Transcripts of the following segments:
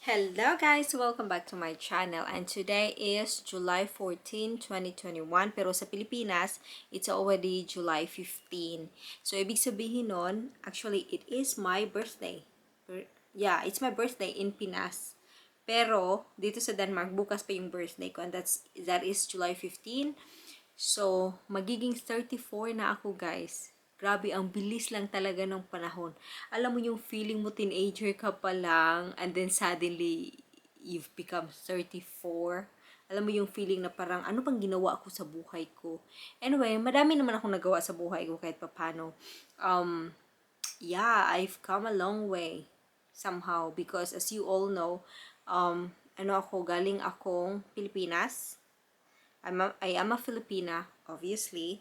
Hello guys! Welcome back to my channel and today is July 14, 2021 pero sa Pilipinas, it's already July 15. So, ibig sabihin nun, actually, it is my birthday. Yeah, it's my birthday in Pinas. Pero, dito sa Denmark, bukas pa yung birthday ko and that is July 15. So, magiging 34 na ako guys. Grabe, ang bilis lang talaga ng panahon. Alam mo yung feeling mo teenager ka pa lang and then suddenly you've become 34. Alam mo yung feeling na parang ano bang ginawa ko sa buhay ko. Anyway, madami naman akong nagawa sa buhay ko kahit papano. Yeah, I've come a long way somehow because as you all know, galing akong Pilipinas. I am a Filipina, obviously.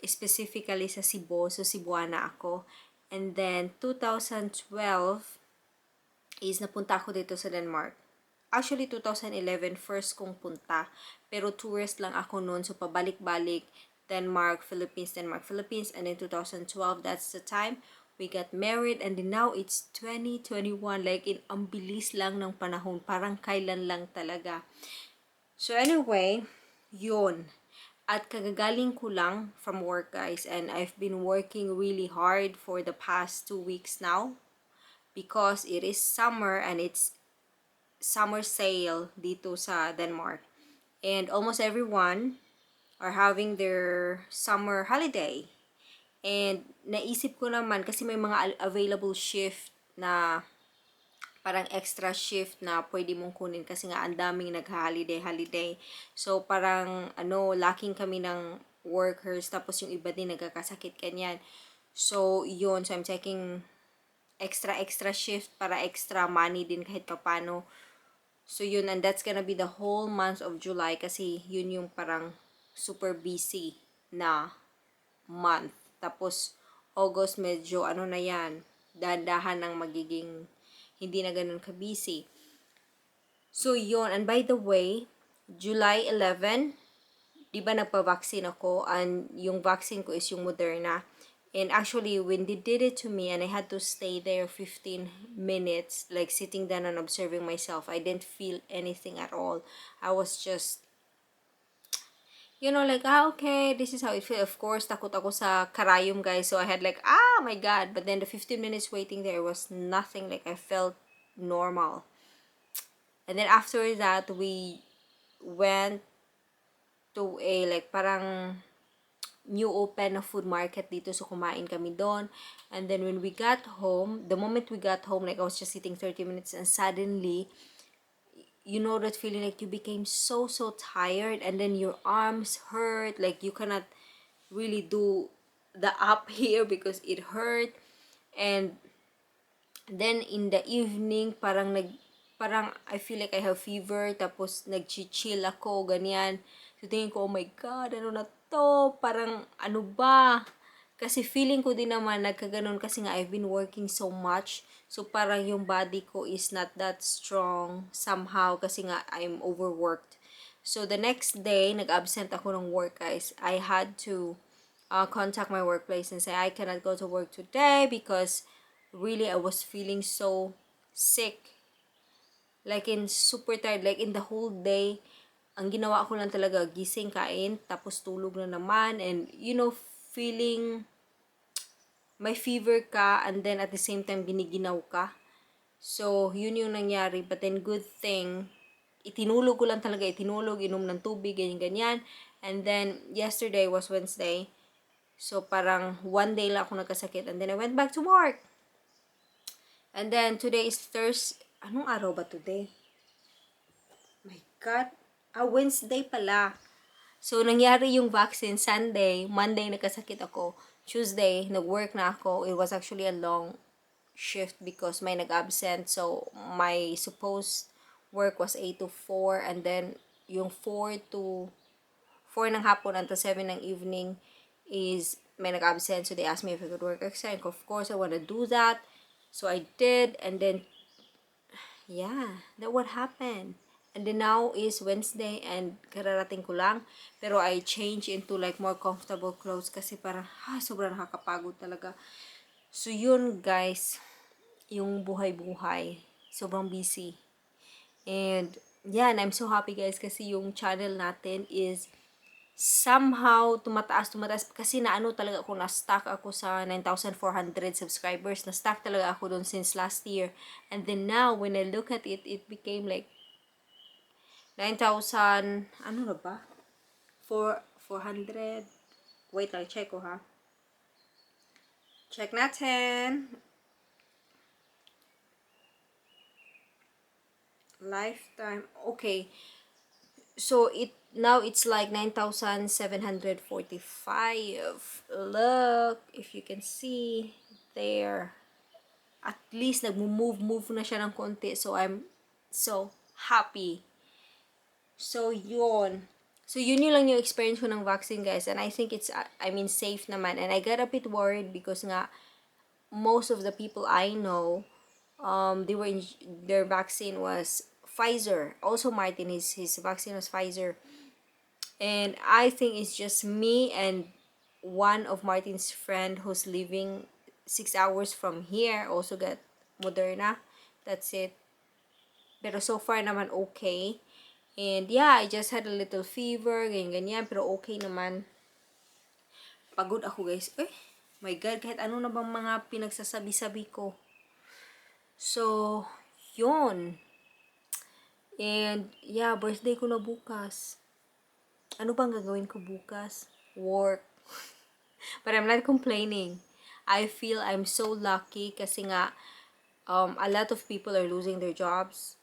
Specifically sa Cebu, so Cebuana ako. And then, 2012 is napunta ako dito sa Denmark. Actually, 2011 first kong punta. Pero tourist lang ako noon, so pabalik-balik, Denmark, Philippines, and then 2012, that's the time we got married, and then now it's 2021, like ang bilis lang ng panahon, parang kailan lang talaga. So anyway, yun. At kagagaling ko lang from work guys, and I've been working really hard for the past 2 weeks now because it is summer and it's summer sale dito sa Denmark. And almost everyone are having their summer holiday. And naisip ko naman kasi may mga available shift na parang extra shift na pwede mong kunin kasi nga ang daming nag-holiday. So, parang, lacking kami ng workers, tapos yung iba din nagkakasakit, kanyan. So, yun. So, I'm taking extra shift para extra money din kahit papano. So, yun. And that's gonna be the whole month of July kasi yun yung parang super busy na month. Tapos, August medyo, na yan, dahan-dahan ng magiging hindi na ganun ka-busy. So, yun. And by the way, July 11, di ba nagpa-vaccine ako? And yung vaccine ko is yung Moderna. And actually, when they did it to me and I had to stay there 15 minutes, like sitting down and observing myself, I didn't feel anything at all. I was just, like, okay, this is how it feels. Of course, takot ako sa karayom, guys. So, I had like, my God. But then the 15 minutes waiting there was nothing. Like, I felt normal. And then after that, we went to a like parang new open na food market dito. So kumain kami doon. And then when we got home, the moment we got home, like I was just sitting 30 minutes and suddenly, you know that feeling like you became so tired and then your arms hurt. Like you cannot really do the up here because it hurt. And then in the evening, parang I feel like I have fever, tapos nag-chill ako, ganyan. So, tingin ko, oh my God, ano na to? Parang, ano ba? Kasi feeling ko din naman, nagkaganon kasi nga, I've been working so much. So, parang yung body ko is not that strong somehow kasi nga, I'm overworked. So, the next day, nag-absent ako ng work, guys. I had to contact my workplace and say, I cannot go to work today because really, I was feeling so sick. Like in super tired, like in the whole day, ang ginawa ko lang talaga, gising, kain, tapos tulog na naman, and feeling may fever ka, and then at the same time, giniginaw ka. So, yun yung nangyari, but then good thing, itinulog ko lang talaga, inom ng tubig, ganyan, and then, yesterday was Wednesday, so parang one day lang ako nagkasakit, and then I went back to work. And then, today is Thursday. Anong araw ba today? My God. Wednesday pala. So, nangyari yung vaccine Sunday. Monday, nagkasakit ako. Tuesday, nag-work na ako. It was actually a long shift because may nag-absent. So, my supposed work was 8 to 4. And then, yung 4 to 4 ng hapon until 7 ng evening is may nag-absent. So, they asked me if I could work extra. And of course, I want to do that. So, I did. And then, yeah, that what happened. And then now is Wednesday and kararating ko lang. Pero I change into like more comfortable clothes kasi parang sobrang nakakapagod talaga. So yun guys, yung buhay-buhay. Sobrang busy. And yan, I'm so happy guys kasi yung channel natin is somehow tumataas kasi naano talaga ako, na-stuck ako sa 9,400 subscribers. Na-stuck talaga ako doon since last year. And then now, when I look at it, it became like 9,000, ano na ba? 400. Wait lang, check ko ha. Check natin. Lifetime. Okay. So it's like 9,745. Look, if you can see there. At least nagmo-move na siya ng konti. So I'm so happy. So yun. So yun lang yung experience ko ng vaccine guys. And I think it's safe naman. And I got a bit worried because nga most of the people I know, their vaccine was Pfizer. Also Martin, his vaccine was Pfizer. And I think it's just me and one of Martin's friend who's living 6 hours from here also got Moderna. That's it. Pero so far naman okay. And yeah, I just had a little fever, ganyan. Pero okay naman. Pagod ako guys. My God, kahit ano na bang mga pinagsasabi-sabi ko. So, yun. And yeah, birthday ko na bukas. Ano bang gagawin ko bukas? Work. But I'm not complaining. I feel I'm so lucky kasi nga a lot of people are losing their jobs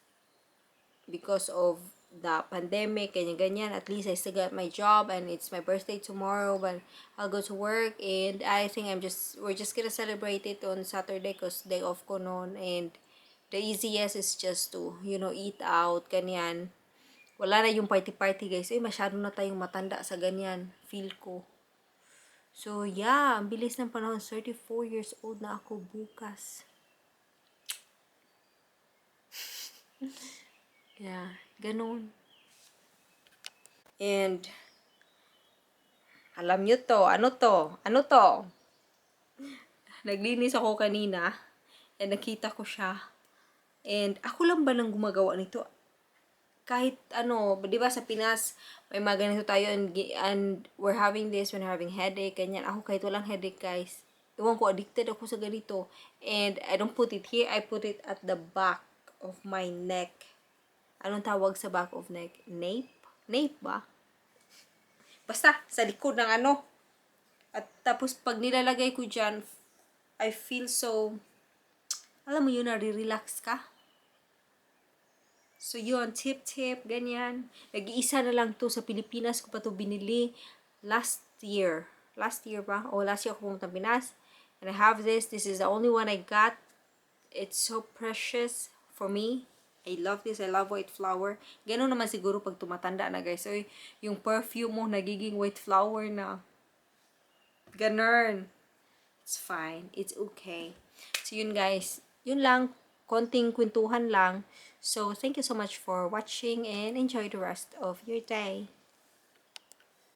because of the pandemic, ganyan. At least I still got my job and it's my birthday tomorrow, but I'll go to work and I think we're just gonna celebrate it on Saturday because day off ko noon. And the easiest is just to, eat out, ganyan. Wala na yung party-party guys. Masyado na tayong matanda sa ganyan. Feel ko. So, yeah. Ang bilis ng panahon. 34 years old na ako bukas. Yeah. Ganun. And, alam nyo to. Ano to? Ano to? Naglinis ako kanina. And nakita ko siya. And, ako lang ba nang gumagawa nito? Kahit di ba sa Pinas, may mga ganito tayo and we're having this when we're having headache, ganyan. Ako kahit walang headache, guys. Iwan ko, addicted ako sa ganito. And I don't put it here, I put it at the back of my neck. Anong tawag sa back of neck? Nape? Nape ba? Basta, sa likod ng At tapos, pag nilalagay ko dyan, I feel so, alam mo yun, nare-relax ka. So yun, tip, ganyan. Nag-iisa na lang to sa Pilipinas ko pa to binili last year. Last year ba? Last year ako pumunta Pinas. And I have this. This is the only one I got. It's so precious for me. I love this. I love white flower. Ganun naman siguro pag tumatanda na guys. So yung perfume mo nagiging white flower na. Ganun. It's fine. It's okay. So yun guys. Yun lang. Konting kwentuhan lang. So, thank you so much for watching and enjoy the rest of your day.